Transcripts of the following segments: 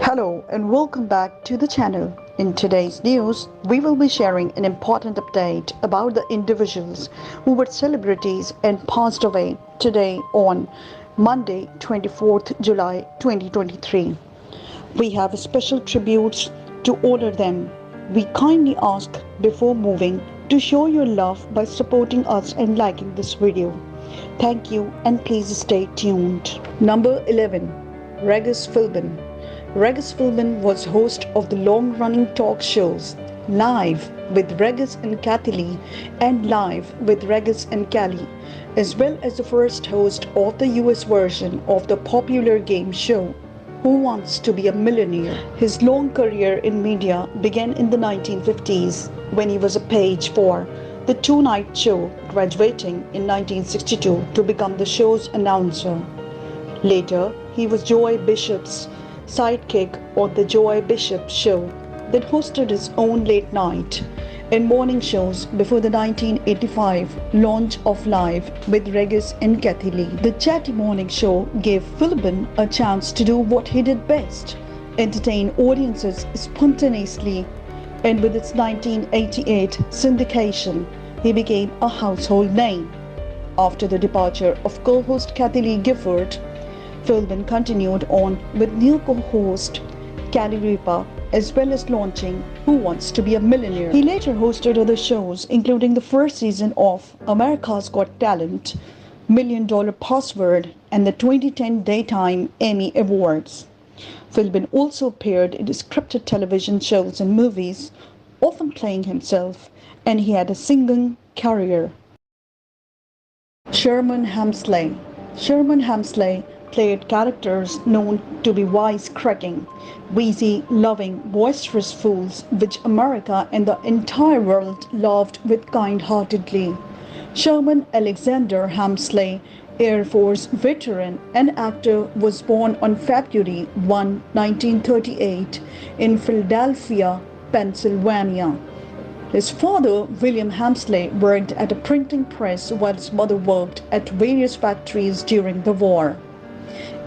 Hello and welcome back to the channel. In today's news, we will be sharing an important update about the individuals who were celebrities and passed away today on Monday, 24th July 2023. We have special tributes to honor them. We kindly ask before moving to show your love by supporting us and liking this video. Thank you and please stay tuned. Number 11. Regis Philbin. Regis Philbin was host of the long-running talk shows Live with Regis and Kathy Lee and Live with Regis and Kelly, as well as the first host of the US version of the popular game show Who Wants to Be a Millionaire. His long career in media began in the 1950s when he was a page for the Tonight Show, graduating in 1962 to become the show's announcer. Later, he was Joy Bishop's sidekick on the Joy Bishop Show, that hosted his own late night and morning shows before the 1985 launch of Live with Regis and Kathy Lee. The chatty morning show gave Philbin a chance to do what he did best, entertain audiences spontaneously, and with its 1988 syndication, he became a household name. After the departure of co-host Kathy Lee Gifford, Philbin continued on with new co-host R.I.P, as well as launching Who Wants to Be a Millionaire. He later hosted other shows, including the first season of America's Got Talent, $1 Million Password, and the 2010 Daytime Emmy Awards. Philbin also appeared in scripted television shows and movies, often playing himself, and he had a singing career. Sherman Hemsley. Sherman Hemsley played characters known to be wisecracking, wheezy, loving, boisterous fools which America and the entire world loved with kind-heartedly. Sherman Alexander Hemsley, Air Force veteran and actor, was born on February 1, 1938 in Philadelphia, Pennsylvania. His father, William Hemsley, worked at a printing press while his mother worked at various factories during the war.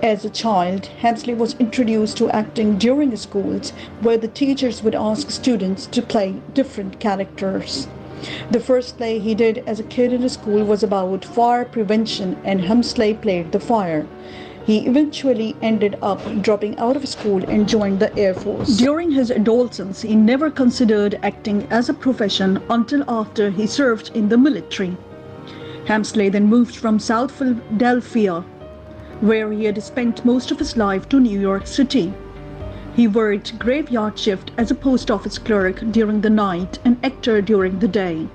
As a child, Hemsley was introduced to acting during schools, where the teachers would ask students to play different characters. The first play he did as a kid in school was about fire prevention, and Hemsley played the fire. He eventually ended up dropping out of school and joined the Air Force. During his adolescence, he never considered acting as a profession until after he served in the military. Hemsley then moved from South Philadelphia, where he had spent most of his life, to New York City. He worked graveyard shift as a post office clerk during the night and actor during the day.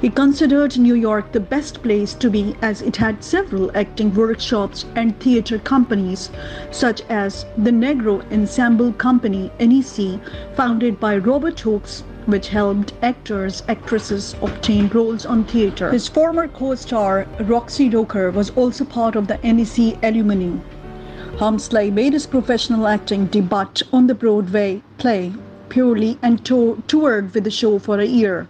He considered New York the best place to be, as it had several acting workshops and theater companies, such as the Negro Ensemble Company, NEC, founded by Robert Hooks, which helped actors, actresses obtain roles on theater. His former co-star Roxy Roker was also part of the NEC alumni. Hemsley made his professional acting debut on the Broadway play Purely and toured with the show for a year.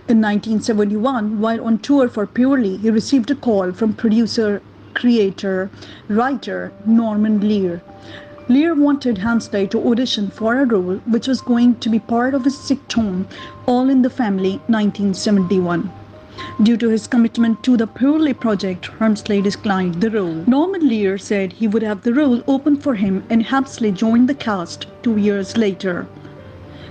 In 1971, while on tour for Purely, he received a call from producer, creator, writer Norman Lear. Lear wanted Hemsley to audition for a role which was going to be part of his sitcom All in the Family, 1971. Due to his commitment to the Purely project, Hemsley declined the role. Norman Lear said he would have the role open for him, and Hemsley joined the cast 2 years later.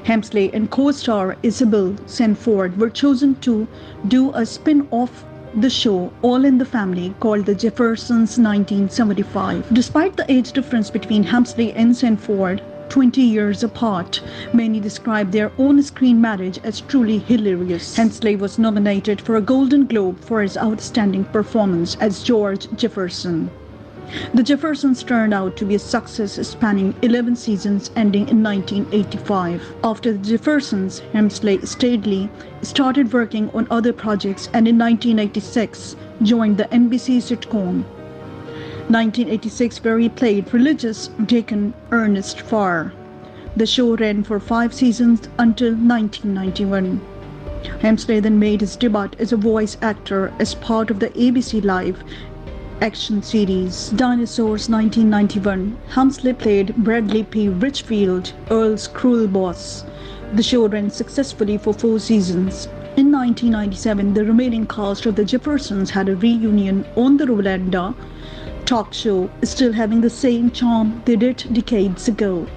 Hemsley and co-star Isabel Sanford were chosen to do a spin-off the show All in the Family, called The Jeffersons, 1975. Despite the age difference between Hemsley and Sanford, 20 years apart, many describe their on-screen marriage as truly hilarious. Hemsley was nominated for a Golden Globe for his outstanding performance as George Jefferson. The Jeffersons turned out to be a success, spanning 11 seasons, ending in 1985. After The Jeffersons, Hemsley steadily started working on other projects, and in 1986 joined the NBC sitcom 1986, where he played religious deacon Ernest Farr. The show ran for 5 seasons until 1991. Hemsley then made his debut as a voice actor as part of the ABC Live Action series Dinosaurs 1991. Hemsley played Bradley P. Richfield, Earl's cruel boss. The show ran successfully for 4 seasons. In 1997, the remaining cast of The Jeffersons had a reunion on the Rolanda talk show, still having the same charm they did decades ago.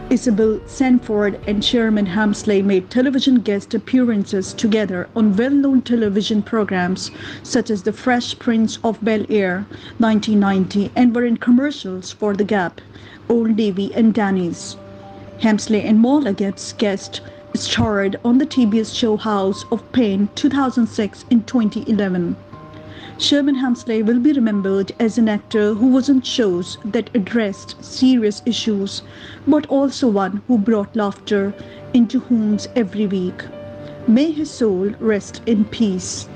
Isabel Sanford and Sherman Hemsley made television guest appearances together on well-known television programs such as The Fresh Prince of Bel-Air 1990 and were in commercials for The Gap, Old Navy and Danny's. Hemsley and Mola guest starred on the TBS show House of Pain 2006 and 2011. Sherman Hemsley will be remembered as an actor who was on shows that addressed serious issues, but also one who brought laughter into homes every week. May his soul rest in peace.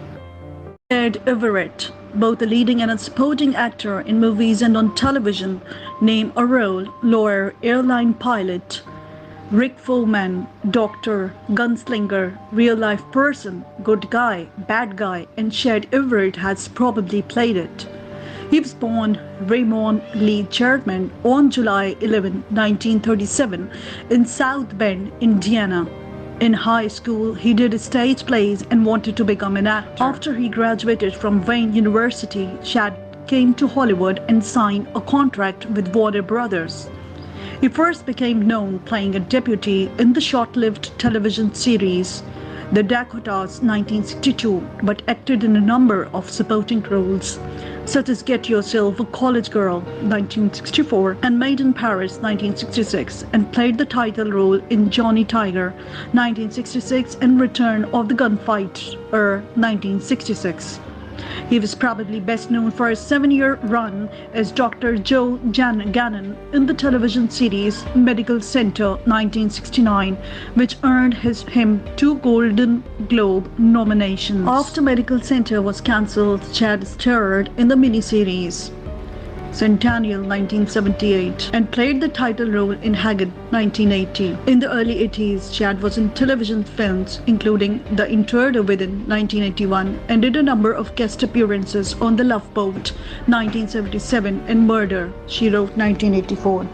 Ed Everett, both a leading and a supporting actor in movies and on television, name a role: lawyer, airline pilot. Rick Foreman, doctor, gunslinger, real-life person, good guy, bad guy, and Chet Everett has probably played it. He was born Raymond Lee Chapman on July 11, 1937, in South Bend, Indiana. In high school, he did stage plays and wanted to become an actor. After he graduated from Wayne University, Chet came to Hollywood and signed a contract with Warner Brothers. He first became known playing a deputy in the short-lived television series The Dakotas 1962, but acted in a number of supporting roles such as Get Yourself a College Girl 1964 and Made in Paris 1966, and played the title role in Johnny Tiger 1966 and Return of the Gunfighter 1966. He was probably best known for a 7-year run as Dr. Joe Gannon in the television series Medical Center 1969, which earned him 2 Golden Globe nominations. After Medical Center was cancelled, Chad starred in the miniseries Centennial 1978 and played the title role in Haggard 1980. In the early 80s, Chad was in television films including The Intruder Within 1981 and did a number of guest appearances on The Love Boat 1977 and Murder, She Wrote 1984.